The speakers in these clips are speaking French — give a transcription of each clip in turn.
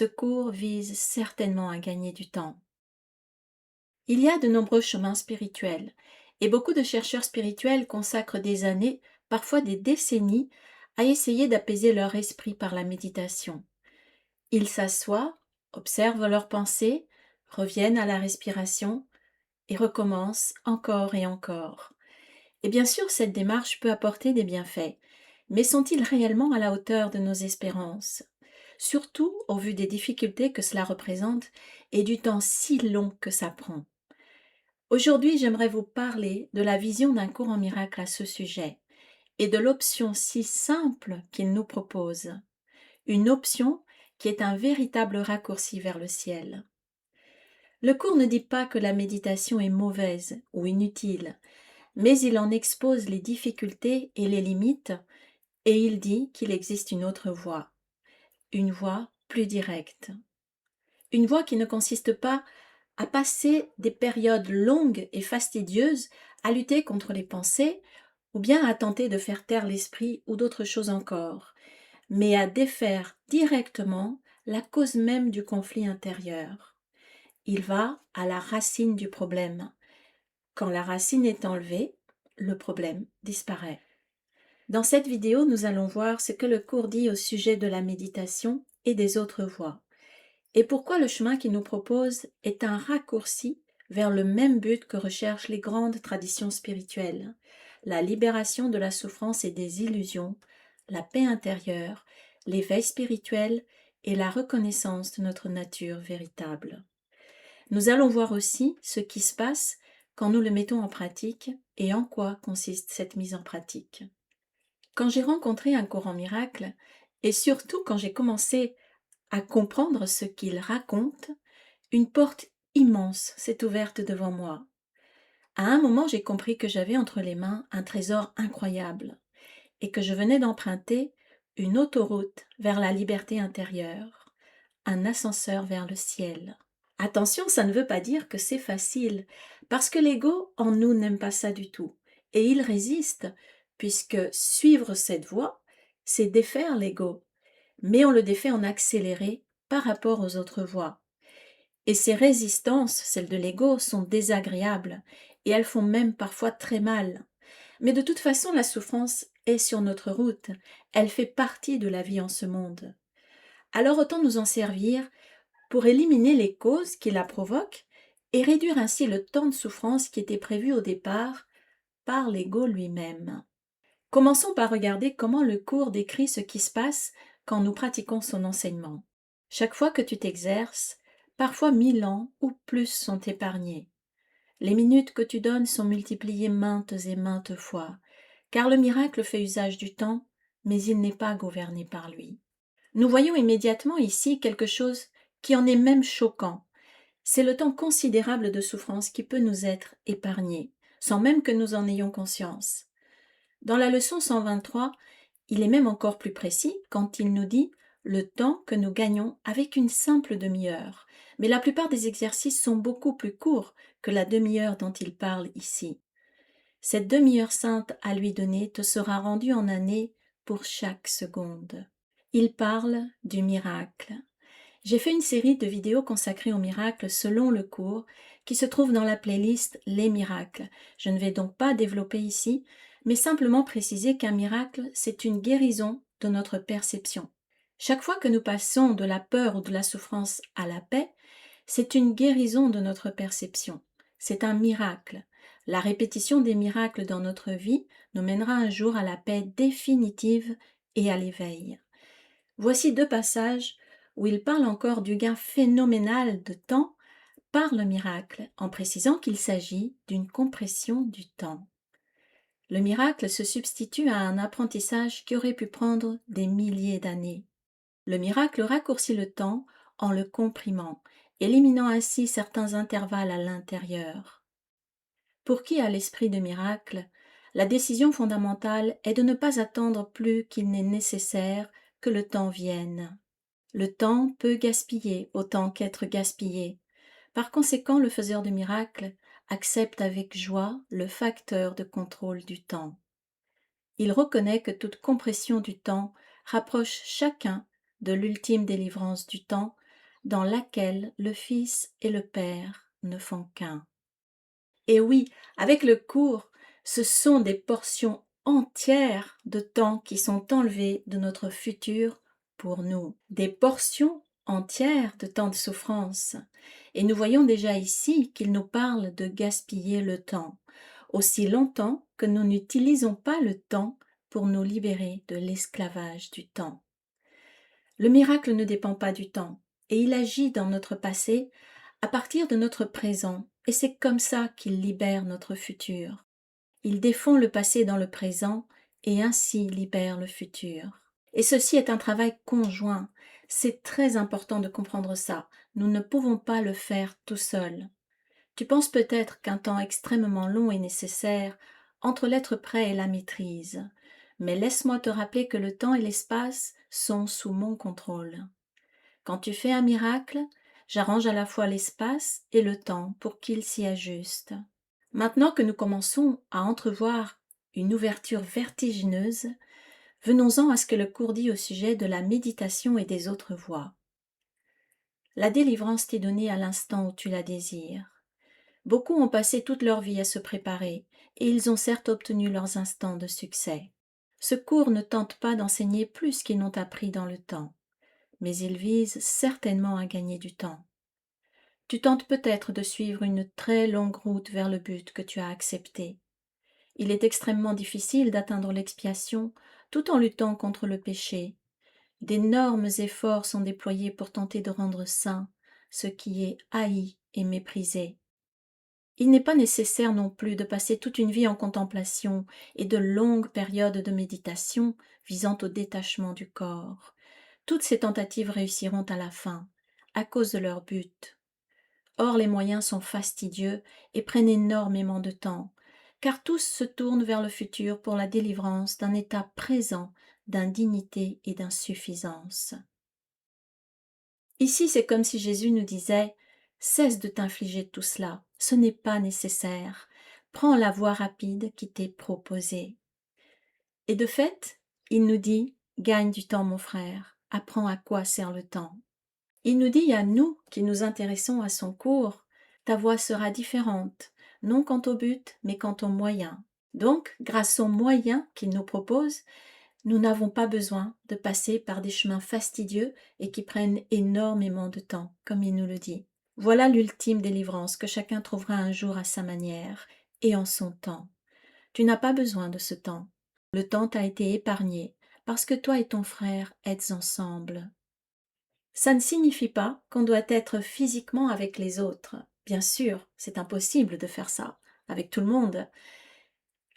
Ce cours vise certainement à gagner du temps. Il y a de nombreux chemins spirituels, et beaucoup de chercheurs spirituels consacrent des années, parfois des décennies, à essayer d'apaiser leur esprit par la méditation. Ils s'assoient, observent leurs pensées, reviennent à la respiration et recommencent encore et encore. Et bien sûr, cette démarche peut apporter des bienfaits, mais sont-ils réellement à la hauteur de nos espérances? Surtout au vu des difficultés que cela représente et du temps si long que ça prend. Aujourd'hui, j'aimerais vous parler de la vision d'un cours en miracle à ce sujet et de l'option si simple qu'il nous propose. Une option qui est un véritable raccourci vers le ciel. Le cours ne dit pas que la méditation est mauvaise ou inutile, mais il en expose les difficultés et les limites, et il dit qu'il existe une voie plus directe. Une voie qui ne consiste pas à passer des périodes longues et fastidieuses à lutter contre les pensées, ou bien à tenter de faire taire l'esprit ou d'autres choses encore, mais à défaire directement la cause même du conflit intérieur. Il va à la racine du problème. Quand la racine est enlevée, le problème disparaît. Dans cette vidéo, nous allons voir ce que le cours dit au sujet de la méditation et des autres voies, et pourquoi le chemin qu'il nous propose est un raccourci vers le même but que recherchent les grandes traditions spirituelles, la libération de la souffrance et des illusions, la paix intérieure, l'éveil spirituel et la reconnaissance de notre nature véritable. Nous allons voir aussi ce qui se passe quand nous le mettons en pratique et en quoi consiste cette mise en pratique. Quand j'ai rencontré un courant miracle, et surtout quand j'ai commencé à comprendre ce qu'il raconte, une porte immense s'est ouverte devant moi. À un moment, j'ai compris que j'avais entre les mains un trésor incroyable et que je venais d'emprunter une autoroute vers la liberté intérieure, un ascenseur vers le ciel. Attention, ça ne veut pas dire que c'est facile, parce que l'ego en nous n'aime pas ça du tout, et il résiste, puisque suivre cette voie, c'est défaire l'ego, mais on le défait en accéléré par rapport aux autres voies. Et ces résistances, celles de l'ego, sont désagréables, et elles font même parfois très mal. Mais de toute façon, la souffrance est sur notre route, elle fait partie de la vie en ce monde. Alors autant nous en servir pour éliminer les causes qui la provoquent et réduire ainsi le temps de souffrance qui était prévu au départ par l'ego lui-même. Commençons par regarder comment le cours décrit ce qui se passe quand nous pratiquons son enseignement. Chaque fois que tu t'exerces, parfois 1000 ans ou plus sont épargnés. Les minutes que tu donnes sont multipliées maintes et maintes fois, car le miracle fait usage du temps, mais il n'est pas gouverné par lui. Nous voyons immédiatement ici quelque chose qui en est même choquant. C'est le temps considérable de souffrance qui peut nous être épargné, sans même que nous en ayons conscience. Dans la leçon 123, il est même encore plus précis quand il nous dit le temps que nous gagnons avec une simple demi-heure. Mais la plupart des exercices sont beaucoup plus courts que la demi-heure dont il parle ici. Cette demi-heure sainte à lui donner te sera rendue en année pour chaque seconde. Il parle du miracle. J'ai fait une série de vidéos consacrées aux miracles selon le cours qui se trouve dans la playlist Les miracles. Je ne vais donc pas développer ici, mais simplement préciser qu'un miracle, c'est une guérison de notre perception. Chaque fois que nous passons de la peur ou de la souffrance à la paix, c'est une guérison de notre perception. C'est un miracle. La répétition des miracles dans notre vie nous mènera un jour à la paix définitive et à l'éveil. Voici deux passages où il parle encore du gain phénoménal de temps par le miracle, en précisant qu'il s'agit d'une compression du temps. Le miracle se substitue à un apprentissage qui aurait pu prendre des milliers d'années. Le miracle raccourcit le temps en le comprimant, éliminant ainsi certains intervalles à l'intérieur. Pour qui a l'esprit de miracle, la décision fondamentale est de ne pas attendre plus qu'il n'est nécessaire que le temps vienne. Le temps peut gaspiller autant qu'être gaspillé. Par conséquent, le faiseur de miracles accepte avec joie le facteur de contrôle du temps. Il reconnaît que toute compression du temps rapproche chacun de l'ultime délivrance du temps dans laquelle le Fils et le Père ne font qu'un. Et oui, avec le cours, ce sont des portions entières de temps qui sont enlevées de notre futur pour nous. Des portions entières de temps de souffrance. Et nous voyons déjà ici qu'il nous parle de gaspiller le temps, aussi longtemps que nous n'utilisons pas le temps pour nous libérer de l'esclavage du temps. Le miracle ne dépend pas du temps, et il agit dans notre passé à partir de notre présent, et c'est comme ça qu'il libère notre futur. Il défend le passé dans le présent et ainsi libère le futur. Et ceci est un travail conjoint. C'est très important de comprendre ça. Nous ne pouvons pas le faire tout seuls. Tu penses peut-être qu'un temps extrêmement long est nécessaire entre l'être prêt et la maîtrise. Mais laisse-moi te rappeler que le temps et l'espace sont sous mon contrôle. Quand tu fais un miracle, j'arrange à la fois l'espace et le temps pour qu'ils s'y ajustent. Maintenant que nous commençons à entrevoir une ouverture vertigineuse, venons-en à ce que le cours dit au sujet de la méditation et des autres voies. La délivrance t'est donnée à l'instant où tu la désires. Beaucoup ont passé toute leur vie à se préparer, et ils ont certes obtenu leurs instants de succès. Ce cours ne tente pas d'enseigner plus qu'ils n'ont appris dans le temps, mais il vise certainement à gagner du temps. Tu tentes peut-être de suivre une très longue route vers le but que tu as accepté. Il est extrêmement difficile d'atteindre l'expiation tout en luttant contre le péché. D'énormes efforts sont déployés pour tenter de rendre saint ce qui est haï et méprisé. Il n'est pas nécessaire non plus de passer toute une vie en contemplation et de longues périodes de méditation visant au détachement du corps. Toutes ces tentatives réussiront à la fin, à cause de leur but. Or les moyens sont fastidieux et prennent énormément de temps, car tous se tournent vers le futur pour la délivrance d'un état présent d'indignité et d'insuffisance. Ici, c'est comme si Jésus nous disait « Cesse de t'infliger tout cela, ce n'est pas nécessaire, prends la voie rapide qui t'est proposée. » Et de fait, il nous dit « Gagne du temps, mon frère, apprends à quoi sert le temps. » Il nous dit à nous qui nous intéressons à son cours « Ta voie sera différente, non quant au but, mais quant aux moyens. » Donc, grâce aux moyens qu'il nous propose, nous n'avons pas besoin de passer par des chemins fastidieux et qui prennent énormément de temps, comme il nous le dit. Voilà l'ultime délivrance que chacun trouvera un jour à sa manière et en son temps. Tu n'as pas besoin de ce temps. Le temps t'a été épargné parce que toi et ton frère êtes ensemble. Ça ne signifie pas qu'on doit être physiquement avec les autres. Bien sûr, c'est impossible de faire ça avec tout le monde.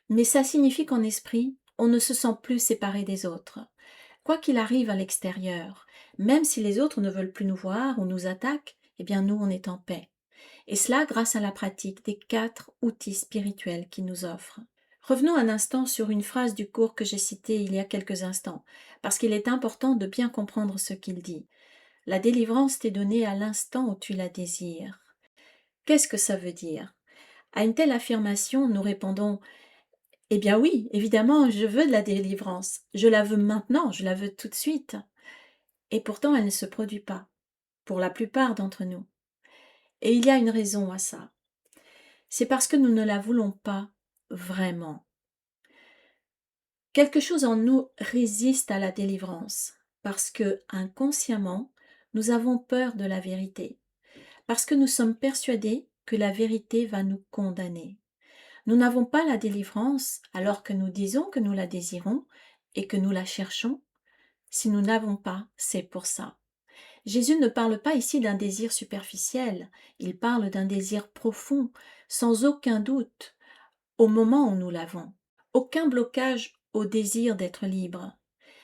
Mais ça signifie qu'en esprit, on ne se sent plus séparé des autres. Quoi qu'il arrive à l'extérieur, même si les autres ne veulent plus nous voir ou nous attaquent, eh bien nous, on est en paix. Et cela grâce à la pratique des 4 outils spirituels qu'il nous offre. Revenons un instant sur une phrase du cours que j'ai citée il y a quelques instants, parce qu'il est important de bien comprendre ce qu'il dit. La délivrance t'est donnée à l'instant où tu la désires. Qu'est-ce que ça veut dire? À une telle affirmation, nous répondons eh bien oui, évidemment, je veux de la délivrance. Je la veux maintenant, je la veux tout de suite. Et pourtant, elle ne se produit pas, pour la plupart d'entre nous. Et il y a une raison à ça. C'est parce que nous ne la voulons pas vraiment. Quelque chose en nous résiste à la délivrance, parce que, inconsciemment, nous avons peur de la vérité, parce que nous sommes persuadés que la vérité va nous condamner. Nous n'avons pas la délivrance alors que nous disons que nous la désirons et que nous la cherchons. Si nous n'avons pas, c'est pour ça. Jésus ne parle pas ici d'un désir superficiel, il parle d'un désir profond, sans aucun doute, au moment où nous l'avons. Aucun blocage au désir d'être libre.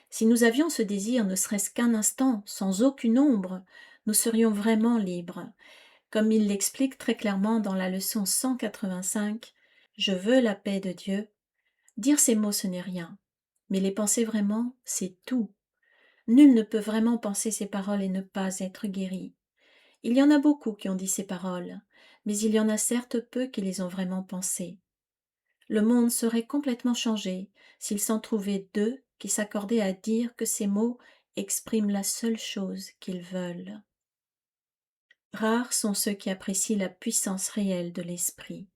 Si nous avions ce désir ne serait-ce qu'un instant, sans aucune ombre, nous serions vraiment libres. Comme il l'explique très clairement dans la leçon 185, « Je veux la paix de Dieu ». Dire ces mots, ce n'est rien, mais les penser vraiment, c'est tout. Nul ne peut vraiment penser ces paroles et ne pas être guéri. Il y en a beaucoup qui ont dit ces paroles, mais il y en a certes peu qui les ont vraiment pensées. Le monde serait complètement changé s'il s'en trouvait deux qui s'accordaient à dire que ces mots expriment la seule chose qu'ils veulent. Rares sont ceux qui apprécient la puissance réelle de l'esprit.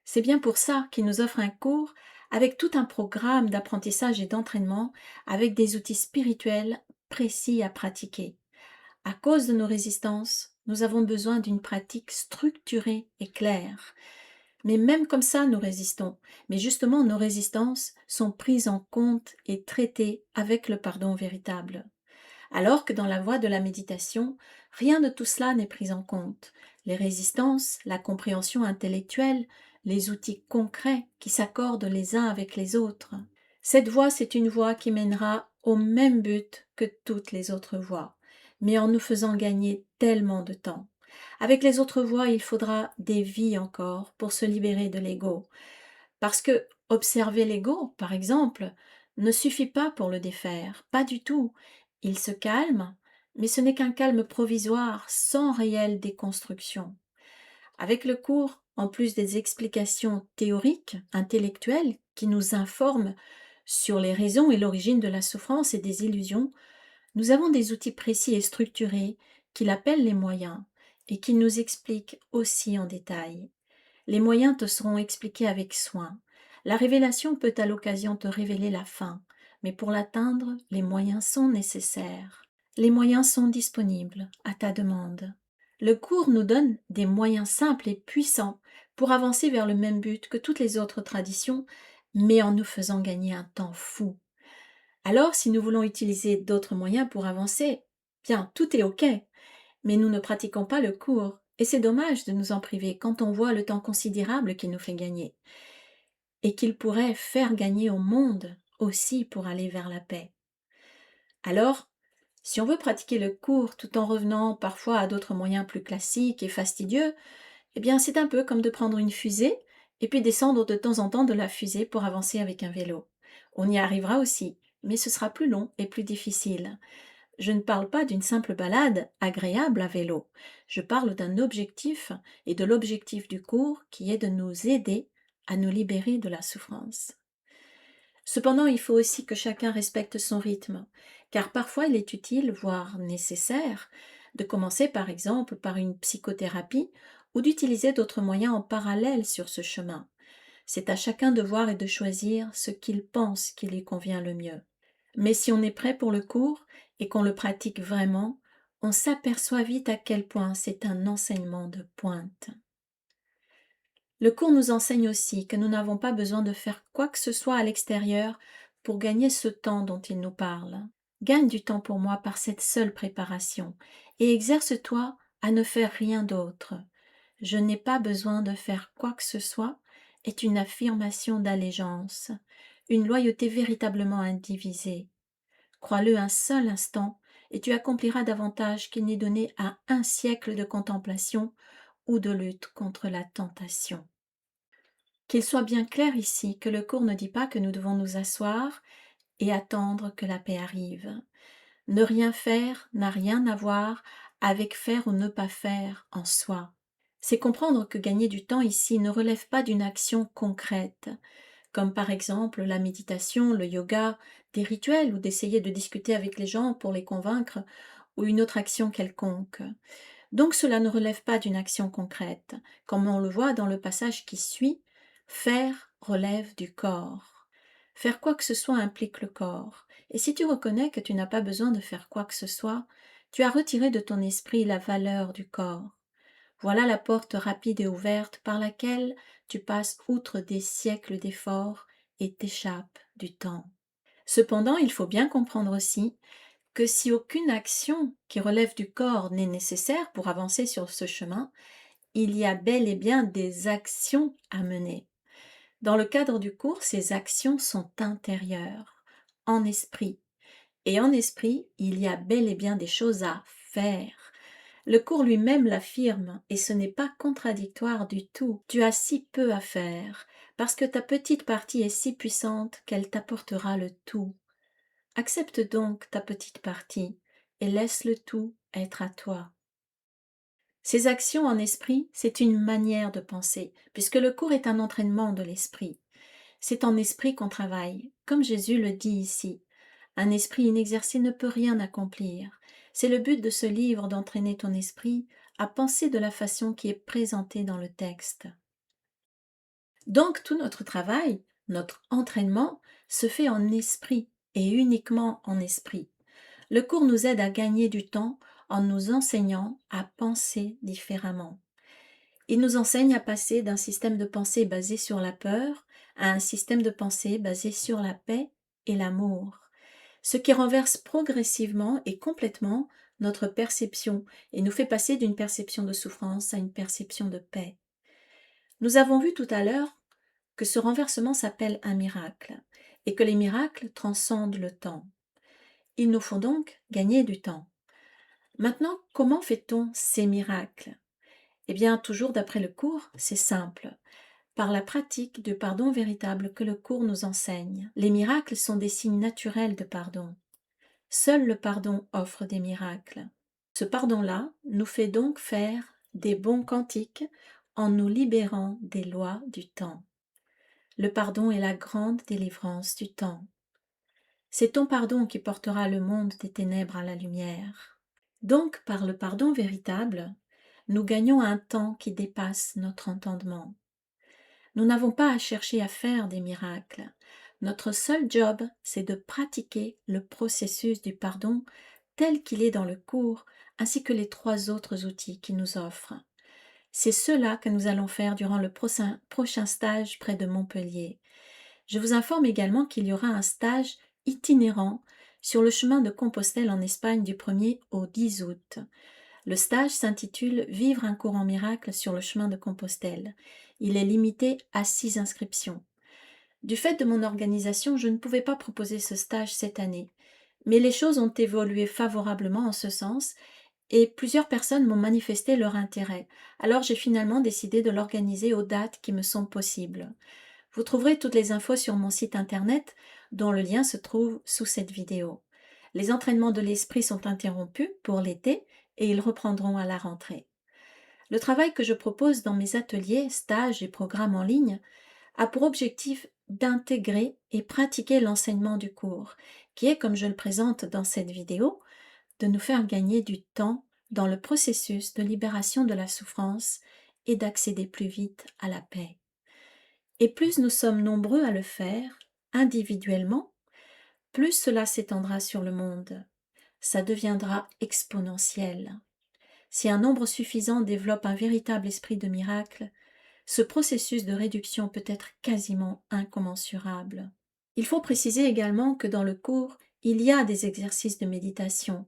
C'est bien pour ça qu'il nous offre un cours avec tout un programme d'apprentissage et d'entraînement avec des outils spirituels précis à pratiquer. À cause de nos résistances, nous avons besoin d'une pratique structurée et claire. Mais même comme ça, nous résistons. Mais justement, nos résistances sont prises en compte et traitées avec le pardon véritable. Alors que dans la voie de la méditation, rien de tout cela n'est pris en compte. Les résistances, la compréhension intellectuelle, les outils concrets qui s'accordent les uns avec les autres. Cette voie, c'est une voie qui mènera au même but que toutes les autres voies, mais en nous faisant gagner tellement de temps. Avec les autres voies, il faudra des vies encore pour se libérer de l'ego. Parce que observer l'ego, par exemple, ne suffit pas pour le défaire, pas du tout. Il se calme, mais ce n'est qu'un calme provisoire, sans réelle déconstruction. Avec le cours, en plus des explications théoriques, intellectuelles, qui nous informent sur les raisons et l'origine de la souffrance et des illusions, nous avons des outils précis et structurés qu'il appelle les moyens et qui nous expliquent aussi en détail. Les moyens te seront expliqués avec soin. La révélation peut à l'occasion te révéler la fin, mais pour l'atteindre, les moyens sont nécessaires. Les moyens sont disponibles à ta demande. Le cours nous donne des moyens simples et puissants pour avancer vers le même but que toutes les autres traditions, mais en nous faisant gagner un temps fou. Alors, si nous voulons utiliser d'autres moyens pour avancer, bien, tout est OK, mais nous ne pratiquons pas le cours, et c'est dommage de nous en priver quand on voit le temps considérable qu'il nous fait gagner, et qu'il pourrait faire gagner au monde aussi pour aller vers la paix. Alors, si on veut pratiquer le cours tout en revenant parfois à d'autres moyens plus classiques et fastidieux, eh bien c'est un peu comme de prendre une fusée et puis descendre de temps en temps de la fusée pour avancer avec un vélo. On y arrivera aussi, mais ce sera plus long et plus difficile. Je ne parle pas d'une simple balade agréable à vélo. Je parle d'un objectif et de l'objectif du cours qui est de nous aider à nous libérer de la souffrance. Cependant, il faut aussi que chacun respecte son rythme, car parfois il est utile, voire nécessaire, de commencer par exemple par une psychothérapie ou d'utiliser d'autres moyens en parallèle sur ce chemin. C'est à chacun de voir et de choisir ce qu'il pense qui lui convient le mieux. Mais si on est prêt pour le cours et qu'on le pratique vraiment, on s'aperçoit vite à quel point c'est un enseignement de pointe. Le cours nous enseigne aussi que nous n'avons pas besoin de faire quoi que ce soit à l'extérieur pour gagner ce temps dont il nous parle. Gagne du temps pour moi par cette seule préparation et exerce-toi à ne faire rien d'autre. Je n'ai pas besoin de faire quoi que ce soit est une affirmation d'allégeance, une loyauté véritablement indivisée. Crois-le un seul instant et tu accompliras davantage qu'il n'est donné à un siècle de contemplation ou de lutte contre la tentation. Qu'il soit bien clair ici que le cours ne dit pas que nous devons nous asseoir et attendre que la paix arrive. Ne rien faire n'a rien à voir avec faire ou ne pas faire en soi. C'est comprendre que gagner du temps ici ne relève pas d'une action concrète, comme par exemple la méditation, le yoga, des rituels ou d'essayer de discuter avec les gens pour les convaincre ou une autre action quelconque. Donc cela ne relève pas d'une action concrète, comme on le voit dans le passage qui suit, faire relève du corps. Faire quoi que ce soit implique le corps, et si tu reconnais que tu n'as pas besoin de faire quoi que ce soit, tu as retiré de ton esprit la valeur du corps. Voilà la porte rapide et ouverte par laquelle tu passes outre des siècles d'efforts et t'échappes du temps. Cependant, il faut bien comprendre aussi que si aucune action qui relève du corps n'est nécessaire pour avancer sur ce chemin, il y a bel et bien des actions à mener. Dans le cadre du cours, ces actions sont intérieures, en esprit. Et en esprit, il y a bel et bien des choses à faire. Le cours lui-même l'affirme, et ce n'est pas contradictoire du tout. Tu as si peu à faire, parce que ta petite partie est si puissante qu'elle t'apportera le tout. Accepte donc ta petite partie et laisse le tout être à toi. Ces actions en esprit, c'est une manière de penser, puisque le cours est un entraînement de l'esprit. C'est en esprit qu'on travaille, comme Jésus le dit ici. Un esprit inexercé ne peut rien accomplir. C'est le but de ce livre d'entraîner ton esprit à penser de la façon qui est présentée dans le texte. Donc tout notre travail, notre entraînement, se fait en esprit et uniquement en esprit. Le cours nous aide à gagner du temps en nous enseignant à penser différemment. Il nous enseigne à passer d'un système de pensée basé sur la peur à un système de pensée basé sur la paix et l'amour, ce qui renverse progressivement et complètement notre perception et nous fait passer d'une perception de souffrance à une perception de paix. Nous avons vu tout à l'heure que ce renversement s'appelle un miracle et que les miracles transcendent le temps. Ils nous font donc gagner du temps. Maintenant, comment fait-on ces miracles? Eh bien, toujours d'après le cours, c'est simple. Par la pratique du pardon véritable que le cours nous enseigne. Les miracles sont des signes naturels de pardon. Seul le pardon offre des miracles. Ce pardon-là nous fait donc faire des bons cantiques en nous libérant des lois du temps. Le pardon est la grande délivrance du temps. C'est ton pardon qui portera le monde des ténèbres à la lumière. Donc, par le pardon véritable, nous gagnons un temps qui dépasse notre entendement. Nous n'avons pas à chercher à faire des miracles. Notre seul job, c'est de pratiquer le processus du pardon tel qu'il est dans le cours, ainsi que les 3 autres outils qu'il nous offre. C'est cela que nous allons faire durant le prochain stage près de Montpellier. Je vous informe également qu'il y aura un stage itinérant sur le chemin de Compostelle en Espagne du 1er au 10 août. Le stage s'intitule Vivre un courant miracle sur le chemin de Compostelle. Il est limité à 6 inscriptions. Du fait de mon organisation, je ne pouvais pas proposer ce stage cette année, mais les choses ont évolué favorablement en ce sens et plusieurs personnes m'ont manifesté leur intérêt. Alors j'ai finalement décidé de l'organiser aux dates qui me sont possibles. Vous trouverez toutes les infos sur mon site internet dont le lien se trouve sous cette vidéo. Les entraînements de l'esprit sont interrompus pour l'été et ils reprendront à la rentrée. Le travail que je propose dans mes ateliers, stages et programmes en ligne a pour objectif d'intégrer et pratiquer l'enseignement du cours, qui est, comme je le présente dans cette vidéo, de nous faire gagner du temps dans le processus de libération de la souffrance et d'accéder plus vite à la paix. Et plus nous sommes nombreux à le faire, individuellement, plus cela s'étendra sur le monde. Ça deviendra exponentiel. Si un nombre suffisant développe un véritable esprit de miracle, ce processus de réduction peut être quasiment incommensurable. Il faut préciser également que dans le cours, il y a des exercices de méditation.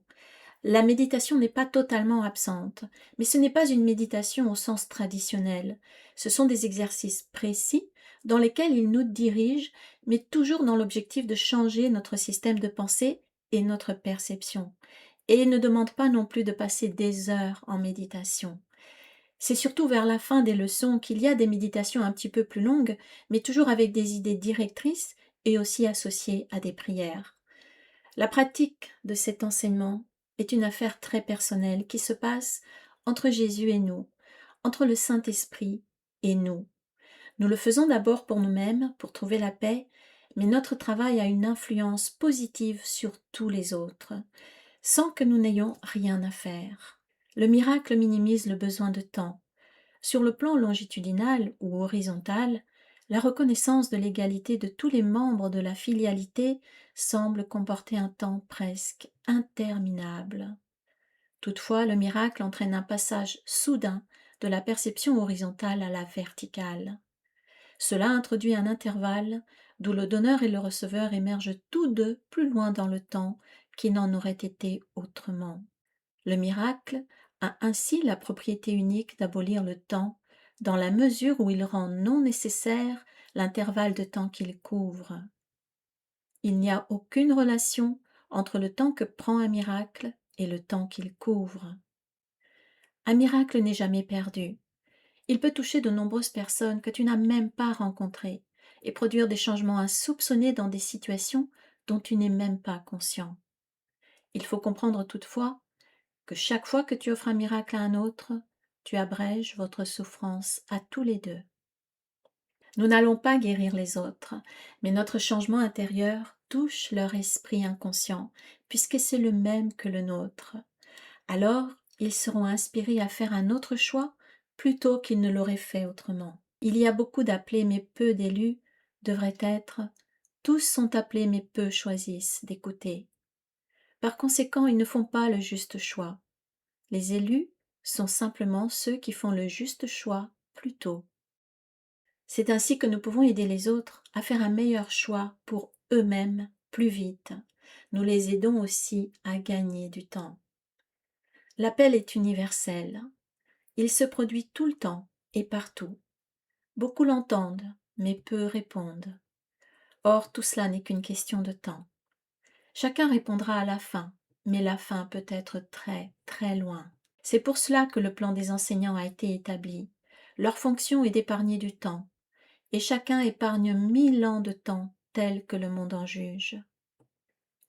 La méditation n'est pas totalement absente, mais ce n'est pas une méditation au sens traditionnel. Ce sont des exercices précis dans lesquels il nous dirige, mais toujours dans l'objectif de changer notre système de pensée et notre perception. Et il ne demande pas non plus de passer des heures en méditation. C'est surtout vers la fin des leçons qu'il y a des méditations un petit peu plus longues, mais toujours avec des idées directrices et aussi associées à des prières. La pratique de cet enseignement est une affaire très personnelle qui se passe entre Jésus et nous, entre le Saint-Esprit et nous. Nous le faisons d'abord pour nous-mêmes, pour trouver la paix, mais notre travail a une influence positive sur tous les autres, sans que nous n'ayons rien à faire. Le miracle minimise le besoin de temps. Sur le plan longitudinal ou horizontal, la reconnaissance de l'égalité de tous les membres de la filialité semble comporter un temps presque interminable. Toutefois, le miracle entraîne un passage soudain de la perception horizontale à la verticale. Cela introduit un intervalle d'où le donneur et le receveur émergent tous deux plus loin dans le temps qu'il n'en aurait été autrement. Le miracle a ainsi la propriété unique d'abolir le temps dans la mesure où il rend non nécessaire l'intervalle de temps qu'il couvre. Il n'y a aucune relation entre le temps que prend un miracle et le temps qu'il couvre. Un miracle n'est jamais perdu. Il peut toucher de nombreuses personnes que tu n'as même pas rencontrées et produire des changements insoupçonnés dans des situations dont tu n'es même pas conscient. Il faut comprendre toutefois que chaque fois que tu offres un miracle à un autre, tu abrèges votre souffrance à tous les deux. Nous n'allons pas guérir les autres, mais notre changement intérieur touche leur esprit inconscient, puisque c'est le même que le nôtre. Alors, ils seront inspirés à faire un autre choix plutôt qu'ils ne l'auraient fait autrement. Il y a beaucoup d'appelés mais peu d'élus devrait être tous sont appelés mais peu choisissent d'écouter. Par conséquent, ils ne font pas le juste choix. Les élus sont simplement ceux qui font le juste choix plus tôt. C'est ainsi que nous pouvons aider les autres à faire un meilleur choix pour eux-mêmes plus vite. Nous les aidons aussi à gagner du temps. L'appel est universel. Il se produit tout le temps et partout. Beaucoup l'entendent, mais peu répondent. Or, tout cela n'est qu'une question de temps. Chacun répondra à la fin, mais la fin peut être très, très loin. C'est pour cela que le plan des enseignants a été établi. Leur fonction est d'épargner du temps, et chacun épargne 1000 ans de temps tel que le monde en juge.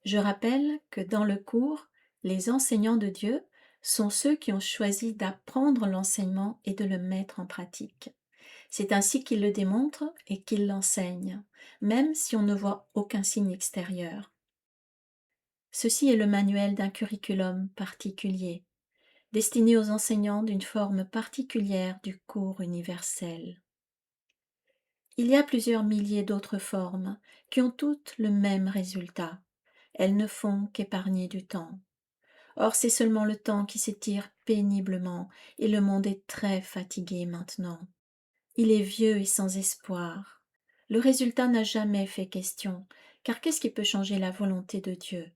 Je rappelle que dans le cours, les enseignants de Dieu sont ceux qui ont choisi d'apprendre l'enseignement et de le mettre en pratique. C'est ainsi qu'ils le démontrent et qu'ils l'enseignent, même si on ne voit aucun signe extérieur. Ceci est le manuel d'un curriculum particulier, destiné aux enseignants d'une forme particulière du cours universel. Il y a plusieurs milliers d'autres formes qui ont toutes le même résultat. Elles ne font qu'épargner du temps. Or, c'est seulement le temps qui s'étire péniblement et le monde est très fatigué maintenant. Il est vieux et sans espoir. Le résultat n'a jamais fait question, car qu'est-ce qui peut changer la volonté de Dieu?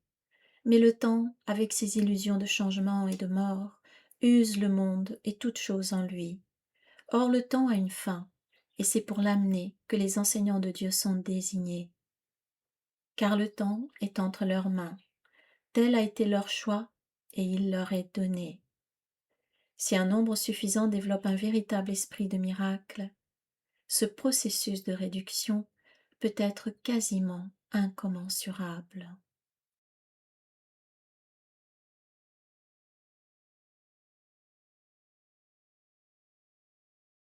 Mais le temps, avec ses illusions de changement et de mort, use le monde et toute chose en lui. Or le temps a une fin, et c'est pour l'amener que les enseignants de Dieu sont désignés. Car le temps est entre leurs mains. Tel a été leur choix, et il leur est donné. Si un nombre suffisant développe un véritable esprit de miracle, ce processus de réduction peut être quasiment incommensurable.